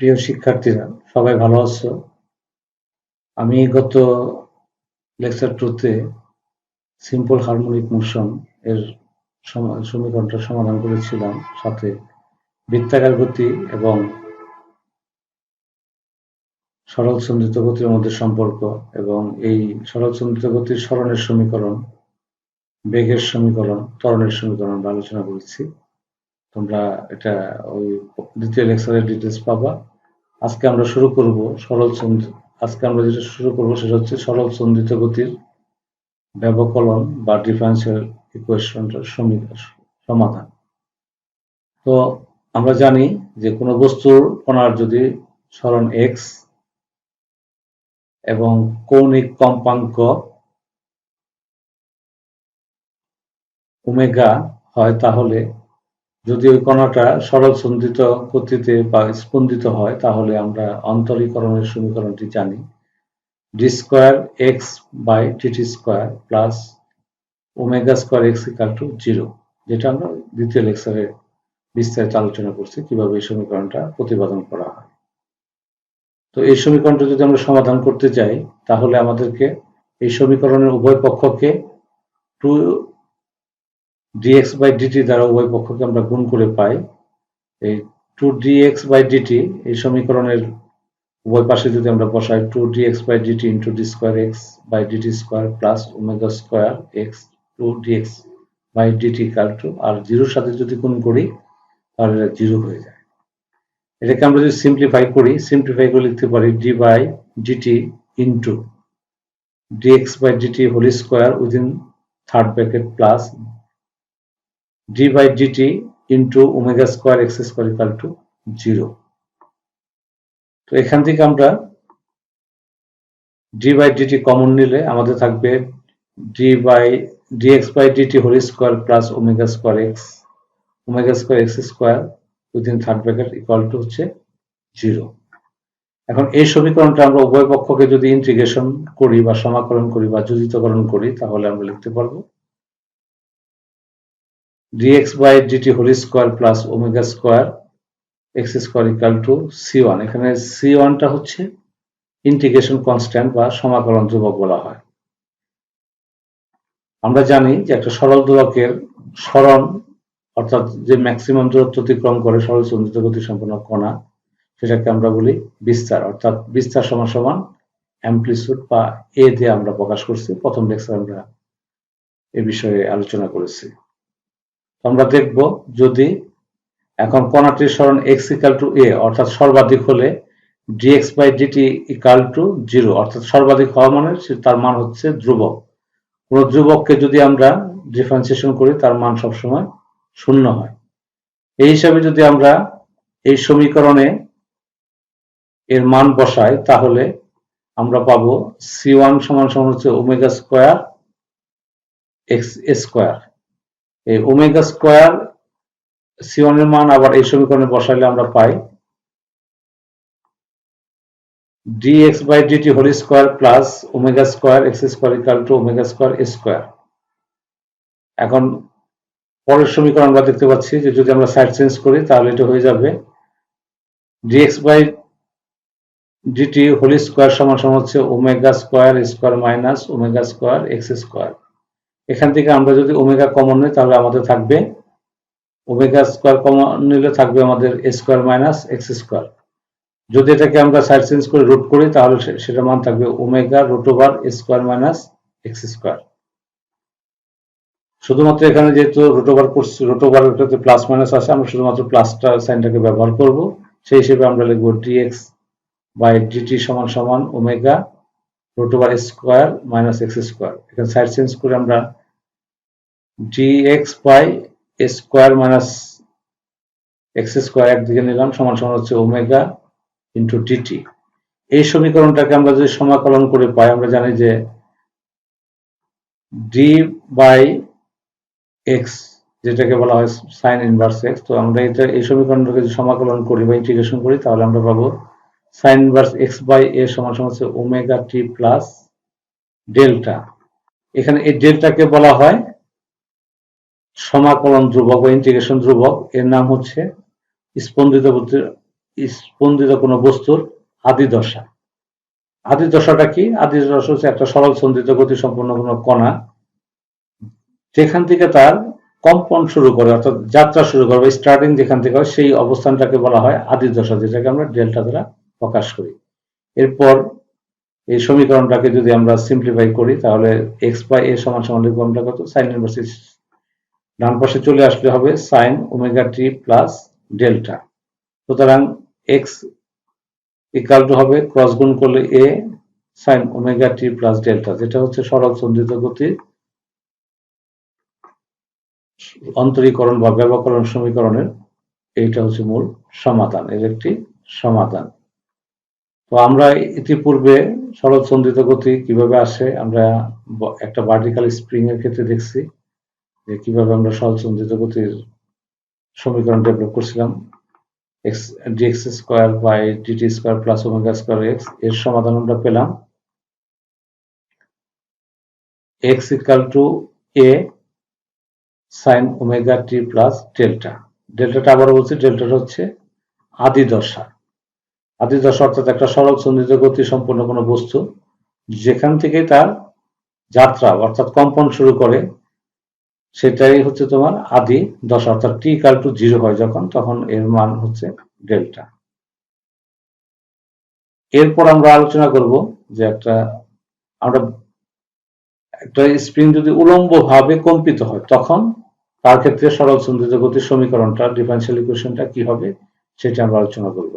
প্রিয় শিক্ষার্থীরা, সবাই ভালো আছো? আমি গত লেকচার 2 তে সিম্পল হারমোনিক মোশন এর সমীকরণটা সমাধান করেছিলাম, সাথে বৃত্তাকার গতি এবং সরল সন্ধিত গতির মধ্যে সম্পর্ক, এবং এই সরল সন্ধিত গতির সরণের সমীকরণ, বেগের সমীকরণ, ত্বরণের সমীকরণ আমরা আলোচনা করেছি। তোমরা এটা ওই দ্বিতীয় লেকচারের ডিটেলস পাবা। আজকে আমরা যেটা শুরু করব সেটা হচ্ছে সরল সন্ধিত গতির ব্যবকলন বা ডিফারেনশিয়াল ইকুয়েশনটার সমাধান। তো আমরা জানি যে কোনো বস্তুর কণার যদি সরণ x এবং কৌণিক কম্পাঙ্ক ওমেগা হয়, তাহলে যদি ওই কণাটা সরল সন্ধিত গতিতে বা স্পন্দিত হয়, তাহলে আমরা অন্তরীকরণের সমীকরণটি জানি, d square x by dt square plus omega square x equal to 0, যেটা আমরা দ্বিতীয় লেকচারে বিস্তারিত আলোচনা করছি কিভাবে এই সমীকরণটা প্রতিপাদন করা হয়। তো এই সমীকরণটা যদি আমরা সমাধান করতে যাই, তাহলে আমাদেরকে এই সমীকরণের উভয় পক্ষকে 2dx বাই dt দ্বারা উভয় পক্ষকে আমরা গুণ করে পাই। এই 2dx বাই dt এই সমীকরণের উভয় পাশে যদি আমরা বসাই 2dx by dt into d square x by dt square plus omega square x 2dx by dt equal to, আর 0 সাথে যদি গুণ করি তাহলে এটা 0 হয়ে যায়। এটাকে আমরা যদি সিম্পলিফাই করে লিখতে পারি d by dt into dx by dt whole square within third bracket plus d by dt into omega square x square equal to 0। তো এখান থেকে আমরা d by dt কমন নিলে আমাদের থাকবে dx by dt whole square plus omega square x square within third bracket equal to হচ্ছে 0। এখন এই সমীকরণটা আমরা উভয় পক্ষকে যদি ইন্টিগ্রেশন করি বা সমাকলন করি বা যোজিতকরণ করি, তাহলে আমরা লিখতে পারবো dx by dt whole square plus omega square x square equal to c1। এখানে c1 টা হচ্ছে ইন্টিগ্রেশন কনস্ট্যান্ট বা সমাকলন ধ্রুবক বলা হয়। আমরা জানি যে একটা সরল দোলকের সরণ, অর্থাৎ যে ম্যাক্সিমাম দূরত্ব অতিক্রম করে সরল সন্ধিত গতি সম্পন্ন কণা, সেটাকে আমরা বলি বিস্তার, অর্থাৎ বিস্তার সমান সমান অ্যামপ্লিটিউড বা এ দিয়ে আমরা প্রকাশ করছি। প্রথম লেকচারে আমরা এই বিষয়ে আলোচনা করেছি। আমরা দেখব যদি এখন কণাটির সরণ x ইকুয়াল টু a, অর্থাৎ সর্বাধিক হলে dx by dt equal to 0, অর্থাৎ সর্বাধিক হওয়া মানে তার মান হচ্ছে ধ্রুবক। কোন ধ্রুবককে যদি আমরা ডিফারেন্সিয়েশন করি তার মান সবসময় 0 হয়। এই হিসাবে যদি আমরা এই সমীকরণে এর মান বসাই, তাহলে আমরা পাবো c1 সমান সমান হচ্ছে ওমেগা স্কয়ার x স্কয়ার। এই ওমেগা স্কয়ার c1 এর মান আবার এই সমীকরণে বসাইলে আমরা পাই dx by dt whole square plus omega square x square equal to omega square a square। এখন পরের সমীকরণ আমরা দেখতে পাচ্ছি যে যদি আমরা সাইড চেঞ্জ করি তাহলে এটা হয়ে যাবে dx by dt whole square সমান সমান হচ্ছে omega square a square minus omega square x square। এখান থেকে আমরা যদি ওমেগা কমন নিই তাহলে আমাদের থাকবে ওমেগা স্কয়ার কমন নিলে থাকবে আমাদের a square minus x square। যদি এটাকে আমরা সাইড চেঞ্জ করে রুট করি তাহলে সেটার মান থাকবে omega root over a square minus x square। শুধুমাত্র এখানে যেহেতু রুট ওভার করছি, রুট ওভারটাতে প্লাস মাইনাস আছে, আমরা শুধুমাত্র প্লাসটা সাইনটাকে ব্যবহার করব। সেই হিসেবে আমরা লিখব dx by dt সমান সমান omega root over square minus x square. এখানে সাইড চেঞ্জ করে আমরা dx by a square minus x square একদিকে নিলাম, সমান সমান হচ্ছে ওমেগা ইন্টু dt। এই সমীকরণটাকে আমরা যদি সমাকলন করে পাই, আমরা জানি যে d by x যেটাকে বলা হয় সাইন ইনভার্স x। তো আমরা এই সমীকরণটাকে যদি সমাকলন করি বা ইন্টিগ্রেশন করি তাহলে আমরা পাবো sine inverse x by a সমান সমান হচ্ছে ওমেগা t প্লাস ডেল্টা। এখানে এই ডেল্টাকে বলা হয় সমাকলন ধ্রুবক বা ইন্টিগ্রেশন ধ্রুবক। এর নাম হচ্ছে স্পন্দিত কোনো বস্তুর আদি দশা। আদি দশাটা কি? আদি দশা হচ্ছে একটা সরল স্পন্দিত গতি সম্পন্ন কোনো কণা যেখান থেকে তার কম্পন শুরু করে, অর্থাৎ যাত্রা শুরু করে, স্টার্টিং যেখান থেকে হয় সেই অবস্থানটাকে বলা হয় আদি দশা, যেটাকে আমরা ডেল্টা দ্বারা প্রকাশ করি। এরপর এই সমীকরণটাকে যদি আমরা সিম্পলিফাই করি তাহলে এক্স বাই এ সমান সমান লিখবো আমরা কত? সাইন ইনভার্স, ডান পাশে চলে আসলে হবে sine omega t plus delta. সুতরাং এক্স ইকাল টু হবে ক্রস গুণ করলে এ sine omega t plus delta, যেটা হচ্ছে সরল স্পন্দিত গতির অন্তরীকরণ বা ব্যবকলন সমীকরণের এইটা হচ্ছে মূল সমাধান, এর একটি সমাধান। তো আমরা ইতিপূর্বে সরল স্পন্দিত গতি কিভাবে আসে আমরা একটা ভার্টিক্যাল স্প্রিং এর ক্ষেত্রে দেখছি যে কিভাবে আমরা সরল স্পন্দিত গতির সমীকরণ ডেভেলপ করছিলাম। dx square by dt square plus omega square x, এর সমাধান আমরা পেলাম x equal to a sin omega t plus delta. ডেল্টাটা আবার বলছি, ডেল্টাটা হচ্ছে আদি দশা। আদি দশা অর্থাৎ একটা সরল স্পন্দিত গতি সম্পন্ন কোনো বস্তু যেখান থেকে তার যাত্রা অর্থাৎ কম্পন শুরু করে সেটাই হচ্ছে তোমার আদি দশা, অর্থাৎ টি ইকুয়াল টু 0 হয় যখন, তখন এর মান হচ্ছে ডেল্টা। এরপর আমরা আলোচনা করব যে একটা স্প্রিং যদি উলম্ব ভাবে কম্পিত হয় তখন তার ক্ষেত্রে সরল স্পন্দিত গতির সমীকরণটা, ডিফারেনশিয়াল ইকুয়েশনটা কি হবে সেটা আমরা আলোচনা করব।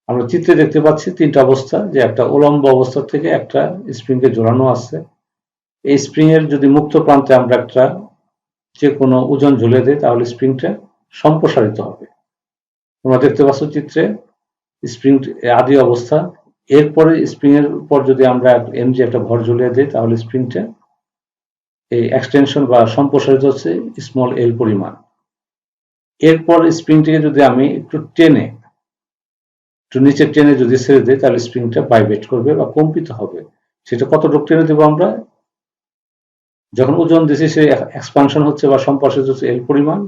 আমরা চিত্রে দেখতে পাচ্ছি তিনটা অবস্থা, যে একটা উলম্ব অবস্থা থেকে একটা স্প্রিংকে জোড়ানো আছে। এই স্প্রিং এর যদি মুক্ত প্রান্তে আমরা একটা যে কোনো ওজন ঝুলে দেয় তাহলে স্প্রিংটা সম্প্রসারিত হবে। তোমরা দেখতে পাচ্ছ চিত্রে স্প্রিং আদি অবস্থা, এরপরে স্প্রিং এর উপর যদি আমরা এমজি একটা ভর ঝুলিয়ে দিই তাহলে স্প্রিংটা এই এক্সটেনশন বা সম্প্রসারিত হচ্ছে স্মল এল পরিমাণ। এরপর স্প্রিংটিকে যদি আমি একটু নিচে টেনে যদি ছেড়ে দিই তাহলে স্প্রিংটা ভাইব্রেট করবে বা কম্পিত হবে। সেটা কতটুকু টেনে দেবো আমরা? যখন ওজন দিচ্ছি সে এক্সপানশন হচ্ছে বা সম্প্রসারিত হচ্ছে এল পরিমাণ,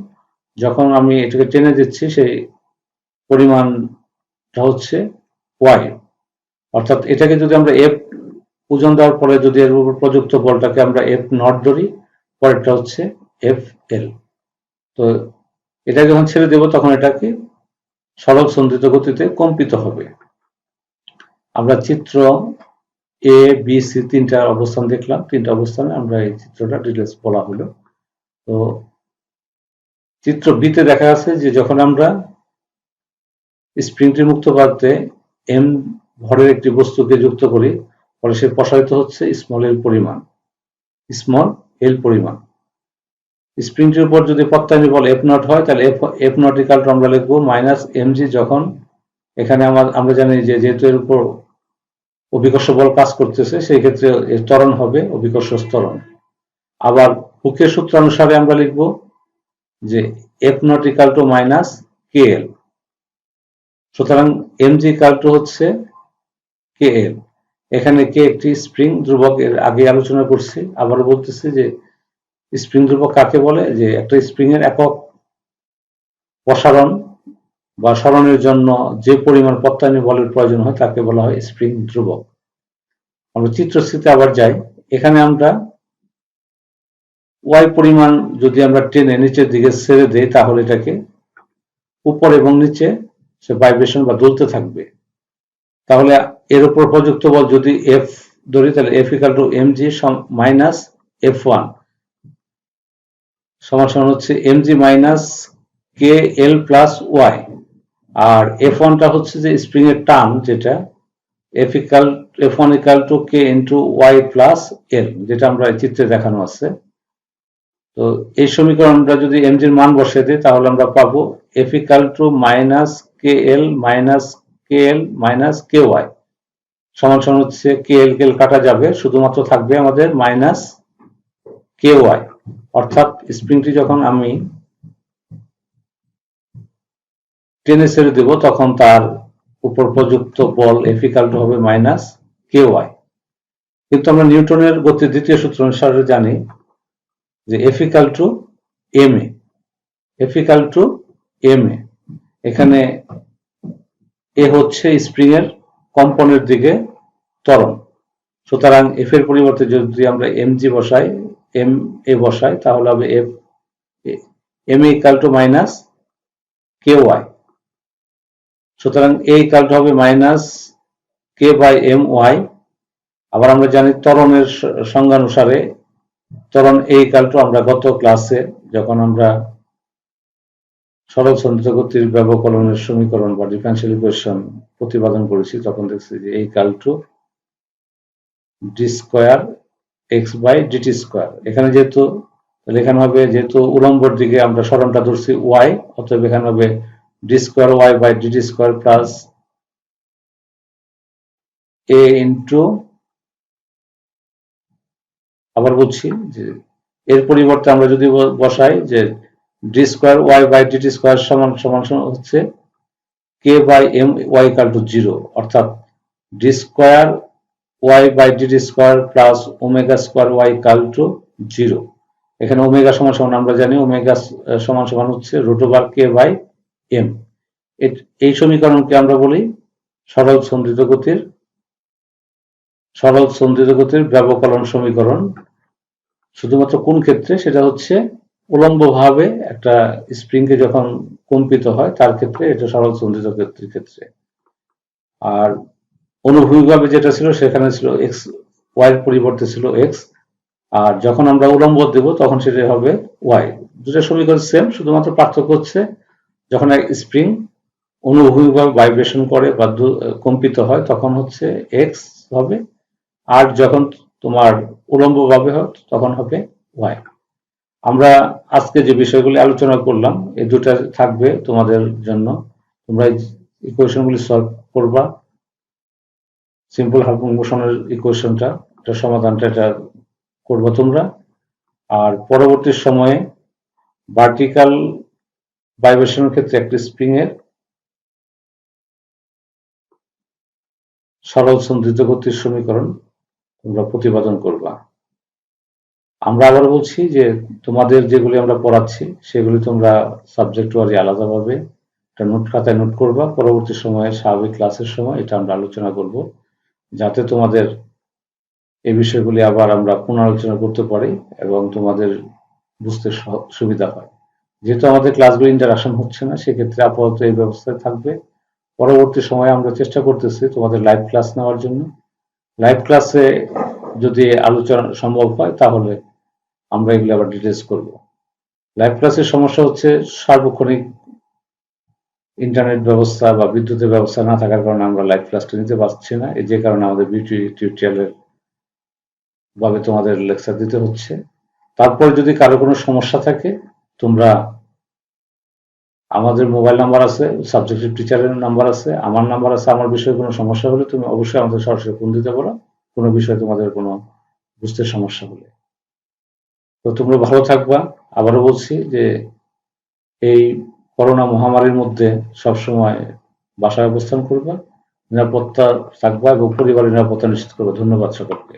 যখন আমি এটাকে টেনে দিচ্ছি সেই পরিমাণটা হচ্ছে ওয়াই। অর্থাৎ এটাকে যদি আমরা এফ ওজন দেওয়ার পরে যদি এর উপর প্রযুক্ত বলটাকে আমরা এফ নট ধরি, পরেরটা হচ্ছে এফ এল। তো এটা যখন ছেড়ে দেব তখন এটাকে সরল স্পন্দিত গতিতে কম্পিত হবে। আমরা চিত্র এ বি সি তিনটা অবস্থান দেখলাম, তিনটা অবস্থানে আমরা এই চিত্রটা ডিটেলস বলা হলো। তো চিত্র বিতে দেখা আছে যে যখন আমরা স্প্রিংটির মুক্ত প্রান্তে এম ভরের একটি বস্তুকে যুক্ত করি ফলে সে প্রসারিত হচ্ছে স্মল এল পরিমাণ। স্প্রিংটির উপর যদি প্রত্যায়নী বল এফ নট হয় তাহলে এফ নট ইকুয়াল টু আমরা লিখবো মাইনাস এমজি, যখন এখানে আমরা জানি যে যেহেতু এর উপর অভিকর্ষ বল কাজ করতেছে সেই ক্ষেত্রে এর ত্বরণ হবে অভিকর্ষ ত্বরণ। আবার হুকের সূত্র অনুসারে আমরা লিখব যে F nought equal to minus K L. সুতরাং এমজি ইকুয়াল টু হচ্ছে কে এল। এখানে কে একটি স্প্রিং ধ্রুবক, এর আগে আলোচনা করছি, আবার বলতেছি যে স্প্রিং ধ্রুবক কাকে বলে? যে একটা স্প্রিং এর একক প্রসারণ বা সরণের জন্য যে পরিমাণ প্রত্যায়নী বলের প্রয়োজন হয় তাকে বলা হয় স্প্রিং ধ্রুবক। আমরা চিত্রস্থিতিতে আবার যাই, এখানে আমরা ওয়াই পরিমাণ যদি আমরা টেনে নিচের দিকে ছেড়ে দেই তাহলে এটাকে উপর এবং নিচে সে ভাইব্রেশন বা দুলতে থাকবে। তাহলে এর উপর প্রযুক্ত বল যদি এফ ধরি তাহলে F equal to MG minus F one সমান হচ্ছে MG minus K L plus Y. আর এফ ওয়ানটা হচ্ছে যে স্প্রিং এর টার্ম, যেটা F one equal to K into Y plus L, যেটা আমরা চিত্রে দেখানো আছে। তো এই সমীকরণটা যদি এমজির মান বসিয়ে দিই তাহলে আমরা পাবো F equal to minus K L minus K Y সমান হচ্ছে কে এল কাটা যাবে, শুধুমাত্র থাকবে আমাদের মাইনাস কে ওয়াই। অর্থাৎ স্প্রিংটি যখন আমি টেনে ছেড়ে দেব তখন তার উপর প্রযুক্ত বল এফ ইকুয়াল টু হবে মাইনাস কে ওয়াই। কিন্তু আমরা নিউটনের গতির দ্বিতীয় সূত্র অনুসারে জানি যে F equal two M A. এখানে এ হচ্ছে স্প্রিং এর কম্পনের দিকে ত্বরণ। সুতরাং এফ এর পরিবর্তে যদি আমরা mg বসাই, এম এ বসাই, তাহলে হবে F M equal to minus K Y. সুতরাং এ ইকাল টু হবে minus K by M Y. আবার আমরা জানি ত্বরণের সংজ্ঞানুসারে ত্বরণ এ ইকাল টু, আমরা গত ক্লাসে যখন আমরা সরল সঞ্চিত গতির ব্যবকলনের সমীকরণ বা ডিফারেনশিয়াল ইকুয়েশন প্রতিপাদন করেছি, তখন দেখছি যে A equal to D square X by DT square. এখানে যেহেতু এখানে হবে, যেহেতু উলম্বর দিকে আমরা সরণটা ধরছি ওয়াই, অতএব এখানে হবে D square Y by DT square plus A into, আবার বলছি যে এর পরিবর্তে আমরা যদি বসাই যে D square Y by DT square সমান সমান হচ্ছে K by M Y equal to zero, অর্থাৎ D square Y by DT square plus omega square Y equal to zero. এখানে ওমেগা সমান সমান আমরা জানি ওমেগা সমান সমান হচ্ছে root over K by M. এই সমীকরণকে আমরা বলি সরল সন্ধিত গতির ব্যবকলন সমীকরণ। শুধুমাত্র কোন ক্ষেত্রে? সেটা হচ্ছে উলম্বভাবে একটা স্প্রিংকে যখন কম্পিত হয় তার ক্ষেত্রে এটা সরল সন্ধিত গতির ক্ষেত্রে। আর অনুভূমিকভাবে যেটা ছিল সেখানে ছিল এক্স, ওয়াই এর পরিবর্তে ছিল এক্স, আর যখন আমরা উলম্ব দেব তখন সেটা হবে ওয়াই। দুটো সমীকরণ সেম, শুধুমাত্র পার্থক্য হচ্ছে যখন স্প্রিং অনুভূমিকভাবে ভাইব্রেশন করে বা কম্পিত হয় তখন হচ্ছে এক্স হবে, আর যখন তোমার উলম্বভাবে হয় তখন হবে ওয়াই। আমরা আজকে যে বিষয়গুলি আলোচনা করলাম এই দুটা থাকবে তোমাদের জন্য। তোমরা ইকুয়েশনগুলি সলভ করবা, সিম্পল হারমোনিক মোশনের ইকুয়েশনটা, এটা সমাধানটা এটা করবা তোমরা। আর পরবর্তী সময়ে ভার্টিক্যাল ভাইব্রেশনের ক্ষেত্রে একটি স্প্রিং এর সরল সন্ধিত গতির সমীকরণ তোমরা প্রতিপাদন করবা। আমরা আবার বলছি যে তোমাদের যেগুলি আমরা পড়াচ্ছি সেগুলি তোমরা সাবজেক্ট ওয়ারি আলাদাভাবে একটা নোট খাতায় নোট করবা। পরবর্তী সময়ে স্বাভাবিক ক্লাসের সময় এটা আমরা আলোচনা করব, যাতে তোমাদের এই বিষয়গুলি আবার আমরা পুনরালোচনা করতে পারি এবং তোমাদের বুঝতে সুবিধা হয়। যেহেতু আমাদের ক্লাসগুলো ইন্টারাকশন হচ্ছে না, সেক্ষেত্রে আপাতত এই ব্যবস্থায় থাকবে। পরবর্তী সময়ে আমরা চেষ্টা করতেছি তোমাদের লাইভ ক্লাস নেওয়ার জন্য। লাইভ ক্লাসে যদি আলোচনা সম্ভব হয় তাহলে আমরা এগুলো আবার ডিটেলস করব। লাইভ ক্লাসের সমস্যা হচ্ছে সার্বক্ষণিক ইন্টারনেট ব্যবস্থা বা বিদ্যুতের ব্যবস্থা না থাকার কারণে আমরা লাইভ ক্লাসটা নিতে পারছি না, যে কারণে আমাদের টিউটোরিয়ালের ভাবে তোমাদের লেকচার দিতে হচ্ছে। তারপর যদি কারো কোনো সমস্যা থাকে তোমরা, আমাদের মোবাইল নাম্বার আছে, সাবজেক্টিভ টিচারের নাম্বার আছে, আমার নাম্বার আছে, আমার বিষয়ে কোনো সমস্যা হলে তুমি অবশ্যই আমাদের সরাসরি ফোন দিতে পারো কোনো বিষয়ে তোমাদের কোনো বুঝতে সমস্যা হলে। তো তোমরা ভালো থাকবা। আবারও বলছি যে এই করোনা মহামারীর মধ্যে সবসময় বাসায় অবস্থান করবা, নিরাপত্তা থাকবা এবং পরিবারের নিরাপত্তা নিশ্চিত করবা। ধন্যবাদ সকলকে।